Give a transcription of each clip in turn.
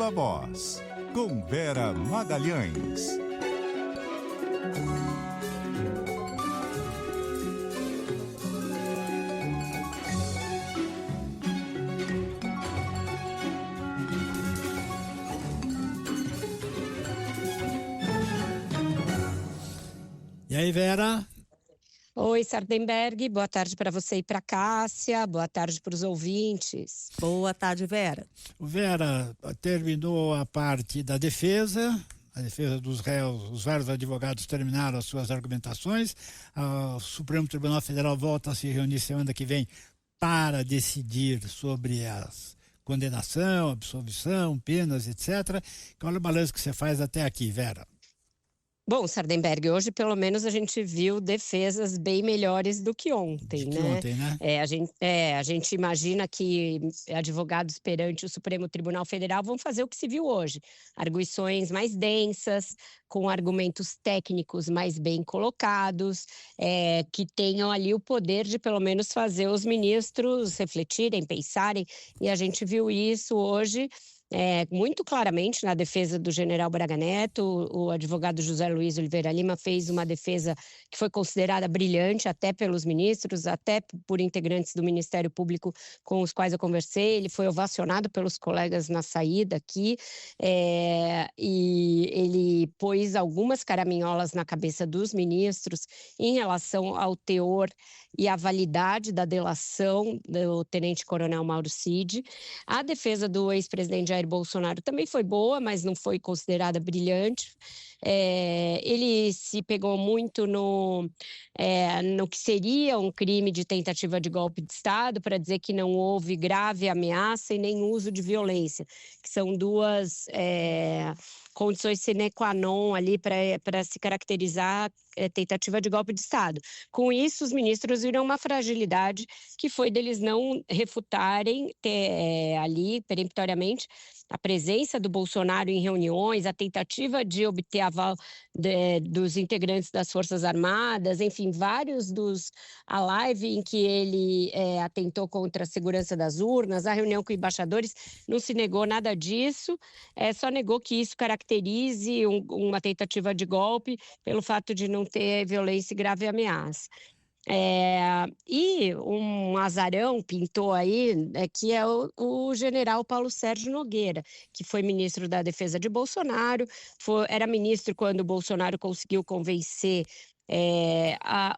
Viva Voz, com Vera Magalhães. E aí, Vera? Oi, Sardenberg, boa tarde para você e para Cássia, boa tarde para os ouvintes. Boa tarde, Vera. Vera, terminou a parte da defesa, a defesa dos réus, os vários advogados terminaram as suas argumentações, o Supremo Tribunal Federal volta a se reunir semana que vem para decidir sobre a condenação, absolvição, penas, etc. Qual é o balanço que você faz até aqui, Vera? Bom, Sardenberg, hoje pelo menos a gente viu defesas bem melhores do que ontem, né? A gente imagina que advogados perante o Supremo Tribunal Federal vão fazer o que se viu hoje. Arguições mais densas, com argumentos técnicos mais bem colocados, que tenham ali o poder de pelo menos fazer os ministros refletirem, pensarem, e a gente viu isso hoje. Muito claramente na defesa do general Braga Neto, o advogado José Luiz Oliveira Lima fez uma defesa que foi considerada brilhante até pelos ministros, até por integrantes do Ministério Público com os quais eu conversei. Ele foi ovacionado pelos colegas na saída aqui, e ele pôs algumas caraminholas na cabeça dos ministros em relação ao teor e à validade da delação do tenente-coronel Mauro Cid. A defesa do ex-presidente Jair Bolsonaro também foi boa, mas não foi considerada brilhante. Ele se pegou muito no que seria um crime de tentativa de golpe de Estado, para dizer que não houve grave ameaça e nem uso de violência, que são duas condições sine qua non ali para se caracterizar tentativa de golpe de Estado. Com isso, os ministros viram uma fragilidade que foi deles não refutarem ali peremptoriamente a presença do Bolsonaro em reuniões, a tentativa de obter aval dos integrantes das Forças Armadas, enfim, a live em que ele atentou contra a segurança das urnas, a reunião com embaixadores, não se negou nada disso, só negou que isso caracterize uma tentativa de golpe pelo fato de não ter violência e grave ameaça. E um azarão pintou aí, que é o general Paulo Sérgio Nogueira, que foi ministro da Defesa de Bolsonaro, era ministro quando o Bolsonaro conseguiu convencer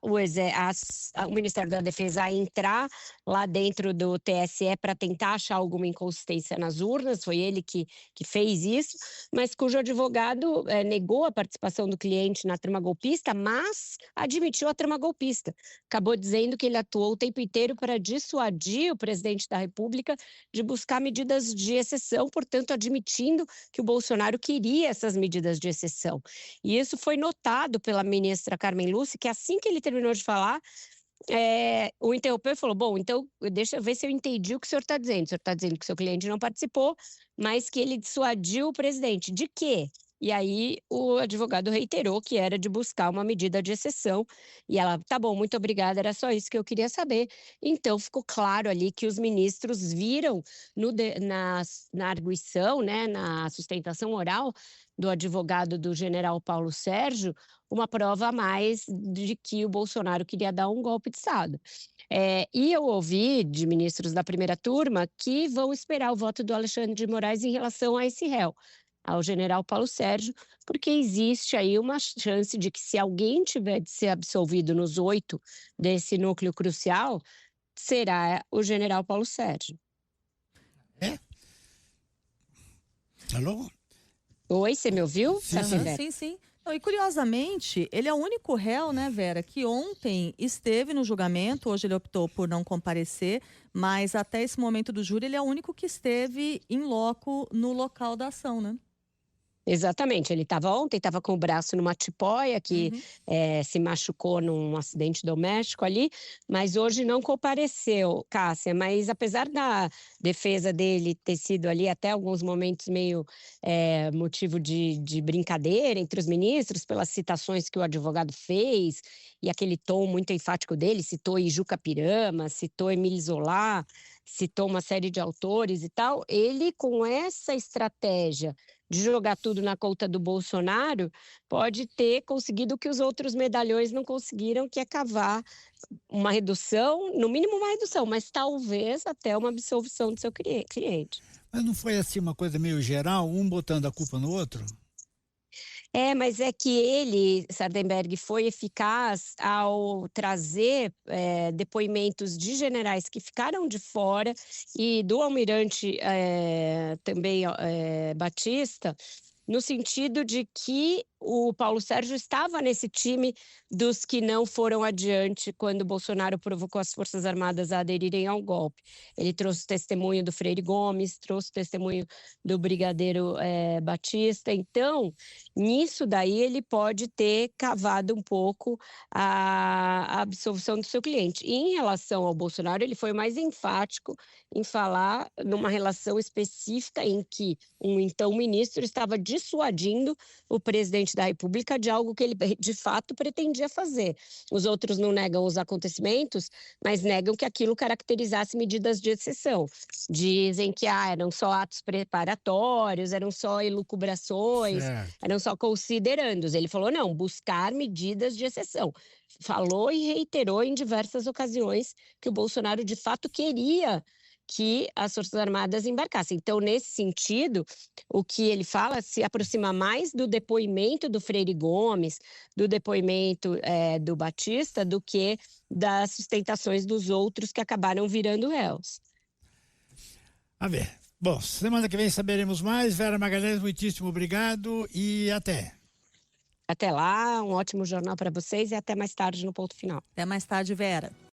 o Ministério da Defesa a entrar lá dentro do TSE para tentar achar alguma inconsistência nas urnas. Foi ele que fez isso, mas cujo advogado negou a participação do cliente na trama golpista, mas admitiu a trama golpista. Acabou dizendo que ele atuou o tempo inteiro para dissuadir o presidente da República de buscar medidas de exceção, portanto admitindo que o Bolsonaro queria essas medidas de exceção. E isso foi notado pela ministra Carmen Lúcia, que assim que ele terminou de falar, o interrompeu e falou: bom, então deixa eu ver se eu entendi o que o senhor está dizendo. O senhor está dizendo que o seu cliente não participou, mas que ele dissuadiu o presidente. De quê? E aí o advogado reiterou que era de buscar uma medida de exceção. E ela, tá bom, muito obrigada, era só isso que eu queria saber. Então ficou claro ali que os ministros viram na arguição, né, na sustentação oral do advogado do general Paulo Sérgio, uma prova a mais de que o Bolsonaro queria dar um golpe de Estado. E eu ouvi de ministros da primeira turma que vão esperar o voto do Alexandre de Moraes em relação a esse réu, ao general Paulo Sérgio, porque existe aí uma chance de que, se alguém tiver de ser absolvido nos 8 desse núcleo crucial, será o general Paulo Sérgio. Alô? Oi, você me ouviu? Sim. E curiosamente, ele é o único réu, né, Vera, que ontem esteve no julgamento. Hoje ele optou por não comparecer, mas até esse momento do júri ele é o único que esteve in loco no local da ação, né? Exatamente, ele estava ontem, estava com o braço numa tipóia que se machucou num acidente doméstico ali, mas hoje não compareceu, Cássia. Mas apesar da defesa dele ter sido ali até alguns momentos meio motivo de brincadeira entre os ministros, pelas citações que o advogado fez e aquele tom muito enfático dele, citou Ijuca Pirama, citou Emílio Zola, citou uma série de autores e tal, ele com essa estratégia de jogar tudo na conta do Bolsonaro, pode ter conseguido o que os outros medalhões não conseguiram, que é cavar uma redução, no mínimo uma redução, mas talvez até uma absolvição do seu cliente. Mas não foi assim uma coisa meio geral, um botando a culpa no outro? Mas é que ele, Sardenberg, foi eficaz ao trazer depoimentos de generais que ficaram de fora e do almirante também Batista, no sentido de que o Paulo Sérgio estava nesse time dos que não foram adiante quando Bolsonaro provocou as Forças Armadas a aderirem ao golpe. Ele trouxe o testemunho do Freire Gomes, trouxe o testemunho do brigadeiro Batista. Então, nisso daí ele pode ter cavado um pouco a absolvição do seu cliente. E em relação ao Bolsonaro, ele foi mais enfático em falar numa relação específica em que um então ministro estava dissuadindo o presidente da República de algo que ele de fato pretendia fazer. Os outros não negam os acontecimentos, mas negam que aquilo caracterizasse medidas de exceção. Dizem que eram só atos preparatórios, eram só elucubrações, eram só considerandos. Ele falou, não, buscar medidas de exceção. Falou e reiterou em diversas ocasiões que o Bolsonaro de fato queria que as Forças Armadas embarcassem. Então, nesse sentido, o que ele fala se aproxima mais do depoimento do Freire Gomes, do depoimento do Batista, do que das sustentações dos outros que acabaram virando réus. A ver. Bom, semana que vem saberemos mais. Vera Magalhães, muitíssimo obrigado e até. Até lá, um ótimo jornal para vocês e até mais tarde no Ponto Final. Até mais tarde, Vera.